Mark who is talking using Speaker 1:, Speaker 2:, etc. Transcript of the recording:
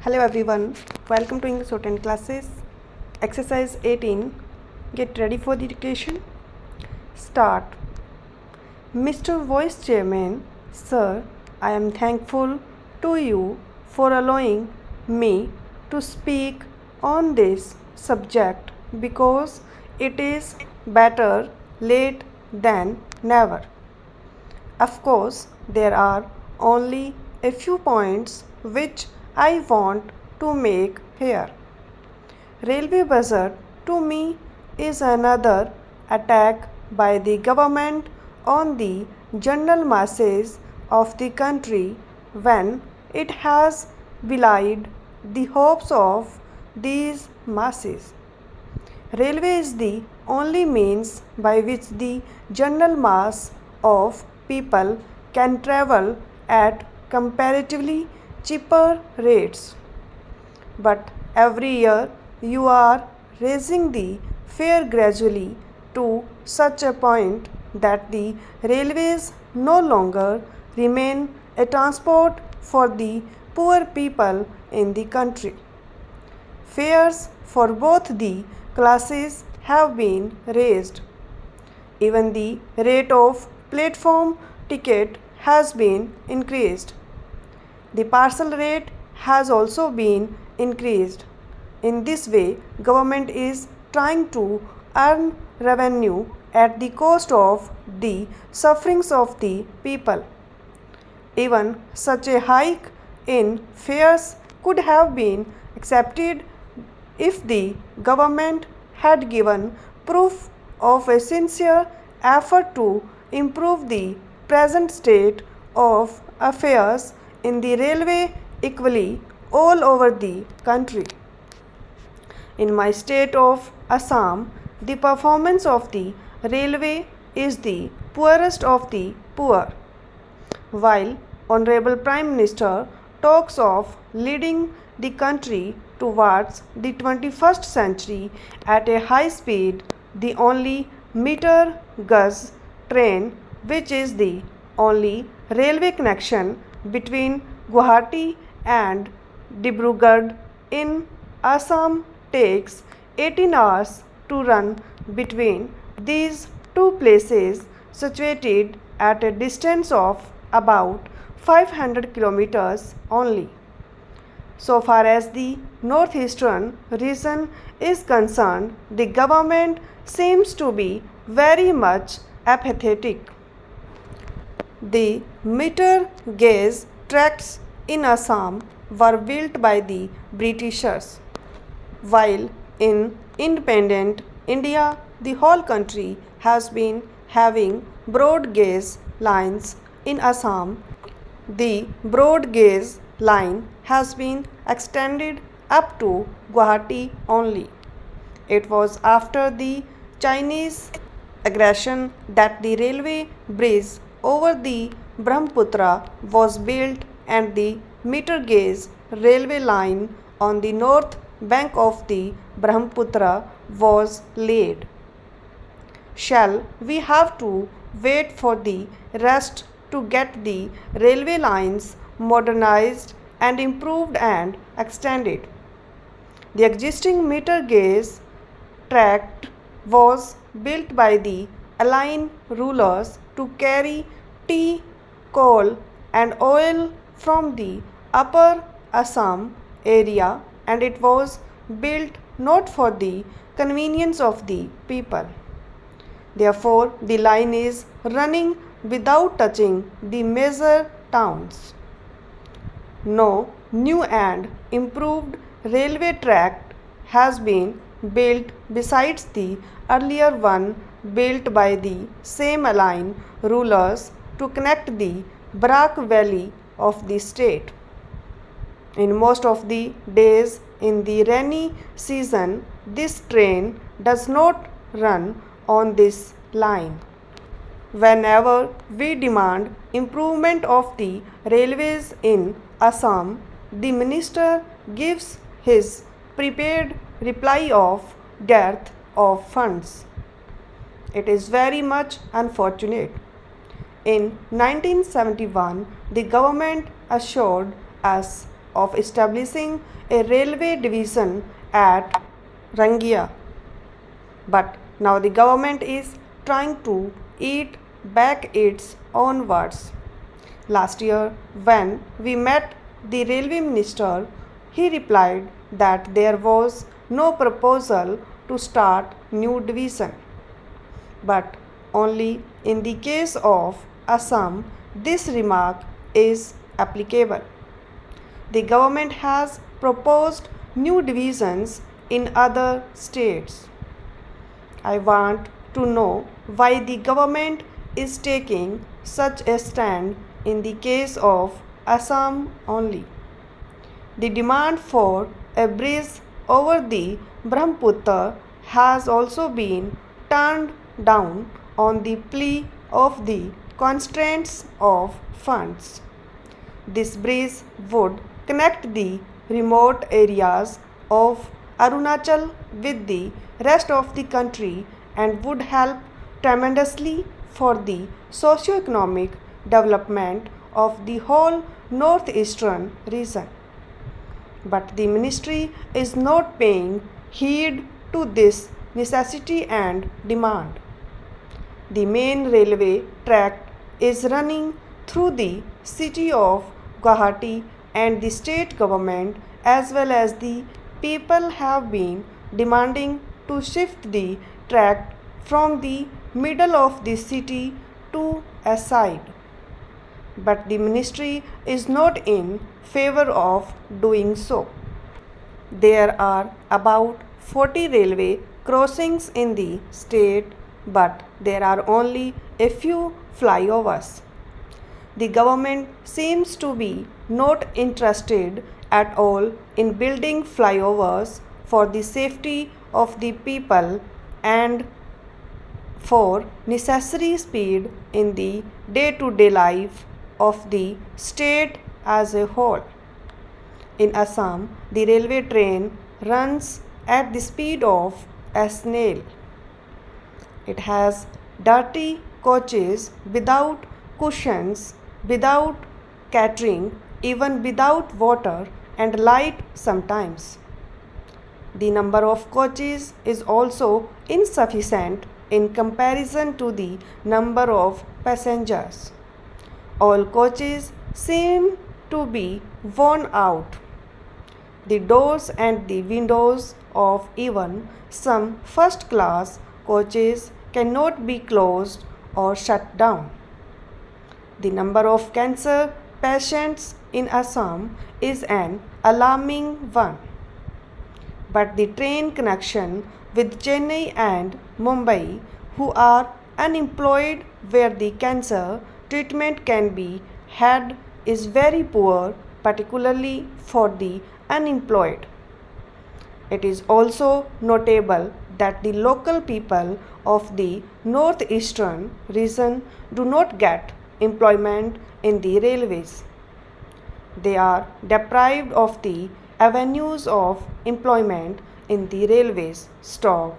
Speaker 1: Hello everyone, welcome to English Shorthand classes. Exercise 18. Get ready for the dictation. Start. Mr. Vice Chairman, Sir, I am thankful to you for allowing me to speak on this subject because it is better late than never. Of course, there are only a few points which I want to make here. Railway budget to me is another attack by the government on the general masses of the country when it has belied the hopes of these masses. Railway is the only means by which the general mass of people can travel at comparatively cheaper rates. But every year you are raising the fare gradually to such a point that the railways no longer remain a transport for the poor people in the country. Fares for both the classes have been raised. Even the rate of platform ticket has been increased. The parcel rate has also been increased. In this way, government is trying to earn revenue at the cost of the sufferings of the people. Even such a hike in fares could have been accepted if the government had given proof of a sincere effort to improve the present state of affairs in the railway equally all over the country. In my state of Assam, the performance of the railway is the poorest of the poor. While Honorable Prime Minister talks of leading the country towards the 21st century at a high speed, the only meter gauge train, which is the only railway connection between Guwahati and Dibrugarh in Assam, takes 18 hours to run between these two places situated at a distance of about 500 kilometers only. So far as the northeastern region is concerned, the government seems to be very much apathetic. The meter gauge tracks in Assam were built by the Britishers, while in independent India the whole country has been having broad gauge lines. In Assam, the broad gauge line has been extended up to Guwahati only. It was after the Chinese aggression that the railway bridge over the Brahmaputra was built and the meter gauge railway line on the north bank of the Brahmaputra was laid. Shall we have to wait for the rest to get the railway lines modernized and improved and extended? The existing meter gauge tract was built by the Allied rulers to carry tea, coal and oil from the upper Assam area, and it was built not for the convenience of the people. Therefore, the line is running without touching the major towns. No new and improved railway tract has been built besides the earlier one built by the same Allied rulers to connect the Barak Valley of the state. In most of the days in the rainy season, this train does not run on this line. Whenever we demand improvement of the railways in Assam, the minister gives his prepared reply of dearth of funds. It is very much unfortunate. In 1971, the government assured us of establishing a railway division at Rangia. But now the government is trying to eat back its own words. Last year, when we met the railway minister, he replied that there was no proposal to start new division. But only in the case of Assam, this remark is applicable. The government has proposed new divisions in other states. I want to know why the government is taking such a stand in the case of Assam only. The demand for a bridge over the Brahmaputra has also been turned down on the plea of the constraints of funds. This bridge would connect the remote areas of Arunachal with the rest of the country and would help tremendously for the socio-economic development of the whole northeastern region. But the ministry is not paying heed to this necessity and demand. The main railway track is running through the city of Guwahati, and the state government as well as the people have been demanding to shift the track from the middle of the city to a side. But the ministry is not in favor of doing so. There are about 40 railway crossings in the state, but there are only a few flyovers. The government seems to be not interested at all in building flyovers for the safety of the people and for necessary speed in the day-to-day life of the state as a whole. In Assam, the railway train runs at the speed of a snail. It has dirty coaches without cushions, without catering, even without water and light sometimes. The number of coaches is also insufficient in comparison to the number of passengers. All coaches seem to be worn out. The doors and the windows of even some first class coaches cannot be closed or shut down. The number of cancer patients in Assam is an alarming one. But the train connection with Chennai and Mumbai, who are unemployed where the cancer treatment can be had, is very poor, particularly for the unemployed. It is also notable that the local people of the northeastern region do not get employment in the railways. They are deprived of the avenues of employment in the railways. Stop.